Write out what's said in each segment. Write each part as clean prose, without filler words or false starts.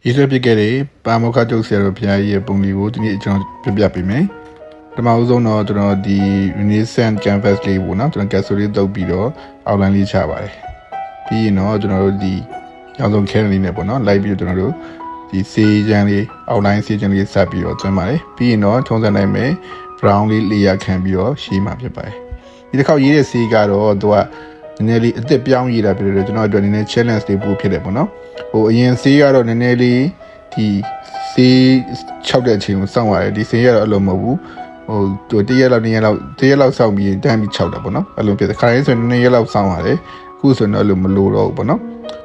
ရေးဆွဲဖြစ်ခဲ့တဲ့ပါမောက္ခချုပ်ဆရာတော်ဘုရားကြီးရဲ့ပုံလေးကိုဒီနေ့ကျွန်တော်ပြပေးမယ်ပထမဆုံးတော့ကျွန်တော်ဒီ Renaissance canvas လေးပေါ့နော်ကျွန်တော် castle လေးတုပ်ပြီးတော့ outline လေးချပါတယ်ပြီးရင်တော့ကျွန်တော်တို့ဒီနောက်ဆုံး can လေးနဲ့ပေါ့နော်လိုက်ပြီးတော့ကျွန်တော်တို့ဒီစေးချမ်းလေး outline စေးချမ်းလေးစပ်ပြီးတော့ကျွမ်းပါတယ်ပြီးရင်တော့ထုံးစံနိုင်မယ် brown လေး layer ခံပြီးတော့ရှင်းမှာဖြစ်ပါတယ်ဒီတစ်ခေါက်ရေးတဲ့စေးကတော့သူကနည်းနည်းလေးအစ်စ်ပြောင်းရေးတာဖြစ်တယ်ကျွန်တော်အတွက်နည်းနည်း challenge လေးပို့ဖြစ်တယ်ပေါ့နော်ဟိုအရင်စေးကတော့နည်းနည်းလေးဒီစေး6တဲ့အချိန်ကိုစောင့်ရတယ်ဒီစေးကတော့အလုံးမဟုတ်ဘူးဟိုတရက်လောက်စောင့်ပြီးတန်းပြီး6တာပေါ့နော်အဲ့လိုဖြစ်တယ်ခါတိုင်းဆို2ရက်လောက်စောင့်ရတယ်အခုဆိုတော့အဲ့လိုမလိုတော့ဘူးပေါ့နော်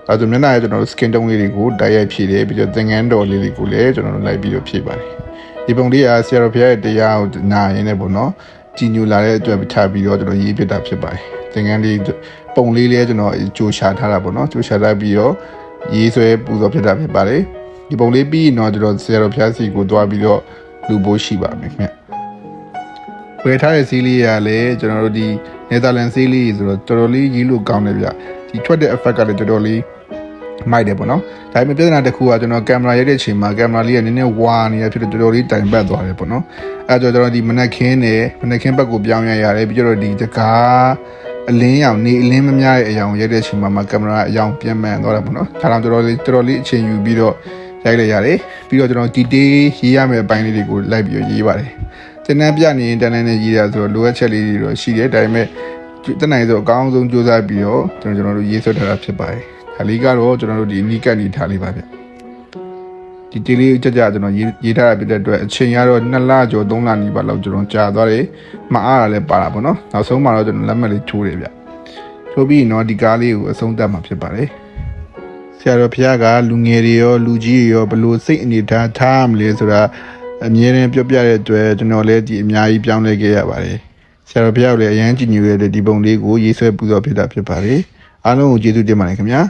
အဲဆိုမျက်နှာရဲ့ကျွန်တော်တို့ skin tone လေးတွေကိုတိုက်ရိုက်ဖြည့်တယ်ပြီးတော့သင်္ကန်းတော်လေးတွေကိုလည်းကျွန်တော်တို့လိုက်ပြီးတော့ဖြည့်ပါတယ်ဒီပုံလေးကဆရာတော်ဘုရားရဲ့တရားကိုနာရင်းနဲ့ပေါ့နော်ကြည်ညိုလာတဲ့အတွက်ထားပြီးတော့ကျွန်တော်ရေးဖြစ်တာဖြစ်ပါတယ်သင်္ကန်းလေးပုံလေးလည်းကျွန်တော်ကြိုရှာထားတာပေါ့နော်ကြိုရှာထားပြီးတော့ရေးဆွဲပူဇော်ဖြစ်တာဖြစ်ပါတယ်ဒီပုံလေးပြီးတော့ကျွန်တော်ဆရာတော်ဘုရားစီကိုတွားပြီးတော့လူဖို့ရှိပါမယ်ခင်ဗျဝယ်ထားတဲ့စီးလေးရလည်းကျွန်တော်တို့ဒီနယ်သာလန်စီးလေးဆိုတော့တော်တော်လေးရေးလို့ကောင်းတယ်ဗျဒီထွက်တဲ့ effect ကလည်းတော်တော်လေးမိုက်တယ်ပေါ့နော်ဒါပေမဲ့ပြဿနာတစ်ခုကကျွန်တော်ကင်မရာရိုက်တဲ့အချိန်မှာကင်မရာလေးကနည်းနည်းဝါနေတာဖြစ်တော့တော်တော်လေးတိုင်ပတ်သွားတယ်ပေါ့နော်အဲတော့ကျွန်တော်ဒီမနက်ခင်းဘက်ကိုပြောင်းရရတယ်ပြီးတော့ဒီတကားအလင်းရောင်နေအလင်းမများတဲ့အရောင်ရိုက်တဲ့အချိန်မှာကင်မရာအရောင်ပြန်မှန်သွားတာပေါ့နော်ဒါတော့တော်တော်လေးအချိန်ယူပြီးတော့ရိုက်လိုက်ရတယ်ပြီးတော့ကျွန်တော် detail ရေးရမယ့်အပိုင်းလေးတွေကိုလိုက်ပြီးရေးပါတယ်သင်တန်းပြနေရင်တန်းတန်းနဲ့ရေးရဆိုတော့လိုအပ်ချက်လေးတွေတော့ရှိတယ်ဒါပေမဲ့တနိုင်ဆိုအကောင်းဆုံးစူးစမ်းပြီးတော့ကျွန်တော်တို့ရေးဆွဲထားတာဖြစ်ပါတယ်ဒါလေးကတော့ကျွန်တော်တို့ဒီနီးကပ်နေထားလေးပါဗျဒီတေးလေးကြကြကျွန်တော်ရေးထားတာဖြစ်တဲ့အတွက်အချိန်ကတော့2လကျော်3လနီးပါးလောက်ကျွန်တော်ကြာသွားတယ်မအားရလည်းပါတာပေါ့နော်နောက်ဆုံးမှာတော့ကျွန်တော်လက်မှတ်လေးထိုးတယ်ဗျထိုးပြီးတော့ဒီကားလေးကိုအဆုံးသတ်မှာဖြစ်ပါတယ်ဆရာတော်ဘုရားကလူငယ်တွေရောလူကြီးတွေရောဘလို့စိတ်အနေထားမလဲဆိုတာအမြဲတမ်းပြောပြတဲ့အတွက်ကျွန်တော်လည်းဒီအများကြီးပြောင်းလဲခဲ့ရပါတယ်ဆရာတော်ဘုရားလည်းအရန်ကြည်ညိုရတဲ့ဒီပုံလေးကိုရေးဆွဲပူဇော်ဖြစ်တာဖြစ်ပါတယ်အားလုံးကိုကျေးဇူးတင်ပါတယ်ခင်ဗျာ